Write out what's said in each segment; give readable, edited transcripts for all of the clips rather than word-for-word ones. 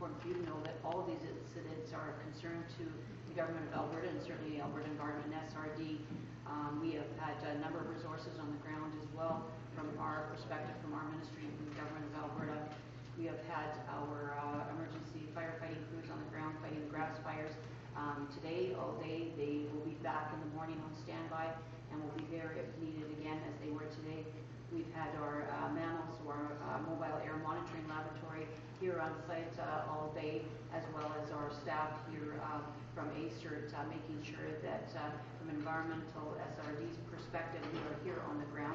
important for you to know that all of these incidents are of concern to the Government of Alberta and certainly Alberta Environment and SRD. We have had a number of resources on the ground as well from our perspective, from our ministry, from the Government of Alberta. We have had our emergency firefighting crews on the ground fighting the grass fires today, all day. They will be back in the morning on standby and will be there if needed again, as they were today. We've had our MAMOS, or Mobile Air Monitoring Laboratory, here on site all day, as well as our staff here from ACERT, making sure that from environmental SRD's perspective, we are here on the ground.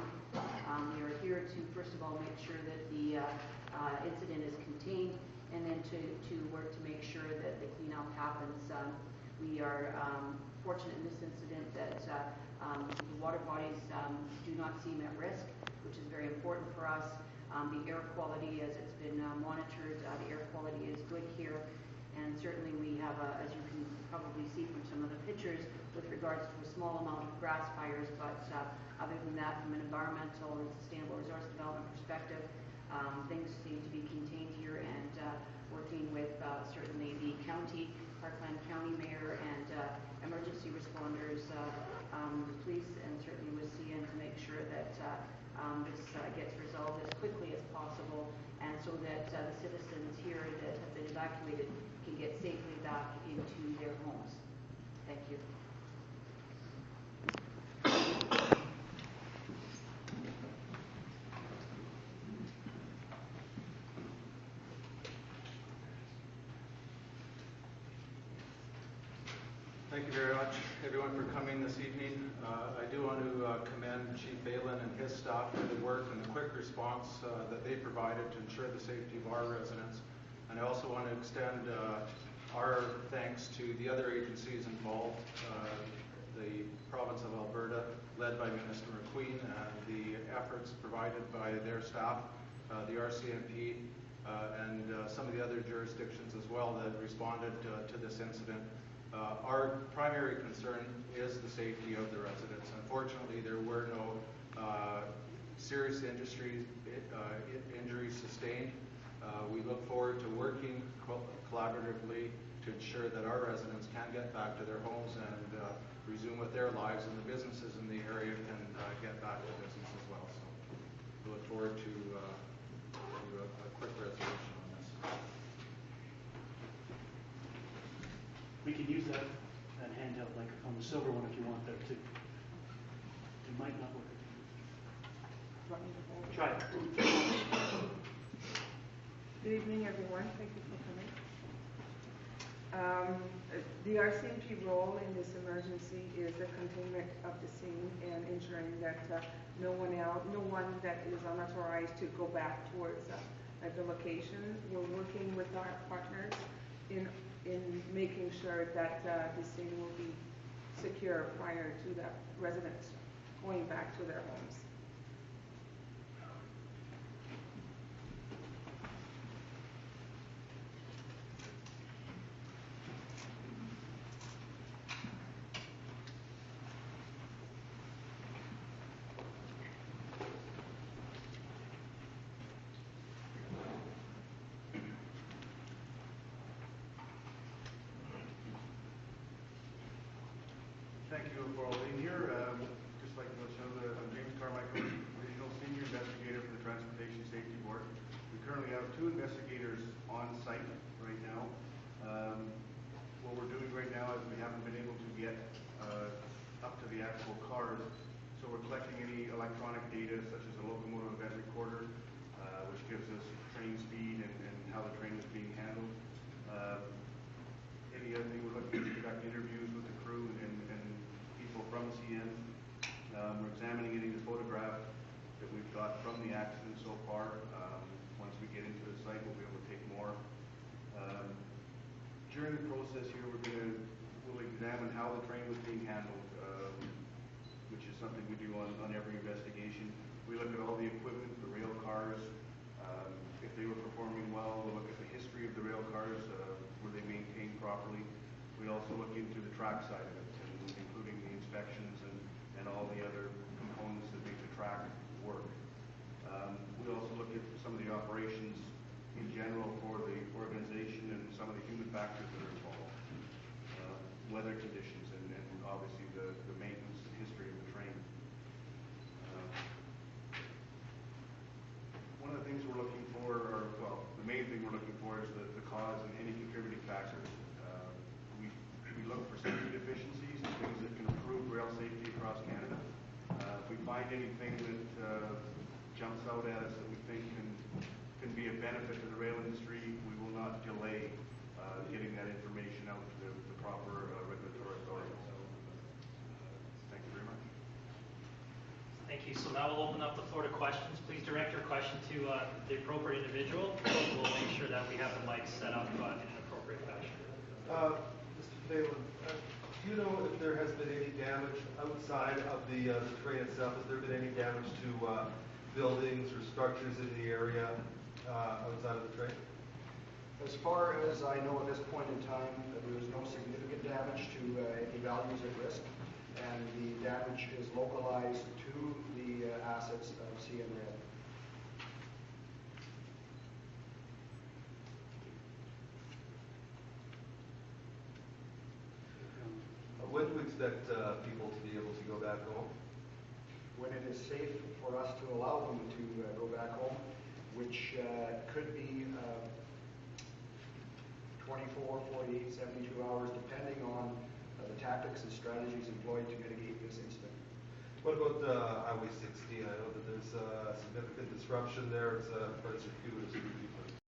We are here to, first of all, make sure that the incident is contained, and then to work to make sure that the cleanup happens. We are fortunate in this incident that the water bodies do not seem at risk, which is very important for us. The air quality, as it's been monitored, the air quality is good here, and certainly we have, as you can probably see from some of the pictures, with regards to a small amount of grass fires, but other than that, from an environmental and sustainable resource development perspective, things seem to be contained here, and working with certainly the county, Parkland County Mayor, and emergency responders, the police, and certainly with CN to make sure that this gets resolved as quickly as possible, and so that the citizens here that have been evacuated can get safely back into their homes. Thank you. Thank you very much, everyone, for coming this evening. I do want to commend Chief Phelan and his staff for the work and the quick response that they provided to ensure the safety of our residents. And I also want to extend our thanks to the other agencies involved, the province of Alberta, led by Minister McQueen, and the efforts provided by their staff, the RCMP, and some of the other jurisdictions as well that responded to this incident. Our primary concern is the safety of the residents. Unfortunately, there were no serious injuries sustained. We look forward to working collaboratively to ensure that our residents can get back to their homes and resume with their lives, and the businesses in the area can get back to business as well. So we look forward to a quick resolution on this. We can use that handheld microphone, the silver one, if you want there too. It might not work. Try it. Good evening, everyone. Thank you for coming. The RCMP role in this emergency is the containment of the scene and ensuring that no one that is unauthorized to go back towards the location. We're working with our partners in making sure that the scene will be secure prior to the residents going back to their homes. Thank you for all being here. Just like to let you know that I'm James Carmichael, Regional Senior Investigator for the Transportation Safety Board. We currently have 2 investigators on site right now. What we're doing right now is we haven't been able to get up to the actual cars, so we're collecting any electronic data such as a locomotive event recorder, which gives us train speed and how the train is being handled. Any other thing, we're looking to conduct interviews with the crew and people from CN. We're examining any of the photographs that we've got from the accident so far. Once we get into the site, we'll be able to take more. During the process here, we'll examine how the train was being handled, which is something we do on every investigation. We look at all the equipment, the rail cars. If they were performing well, we'll look at the history of the rail cars. Were they maintained properly? We also look into the track side of it, including the inspections and all the other components that make the track work. We also look at some of the operations in general for the organization and out at us that we think can be a benefit to the rail industry, we will not delay getting that information out to the proper regulatory authorities. Thank you very much. Thank you. So now we'll open up the floor to questions. Please direct your question to the appropriate individual. We'll make sure that we have the mics set up in an appropriate fashion. Mr. Phelan, do you know if there has been any damage outside of the train itself? Has there been any damage to buildings or structures in the area outside of the train? As far as I know at this point in time, there is no significant damage to any values at risk, and the damage is localized to the assets of CN Rail. When do we expect people to be able to go back home? When it is safe for us to allow them to go back home, which could be 24, 48, 72 hours, depending on the tactics and strategies employed to mitigate this incident. What about Highway 16? I know that there's significant disruption there. It's quite circuitous for people.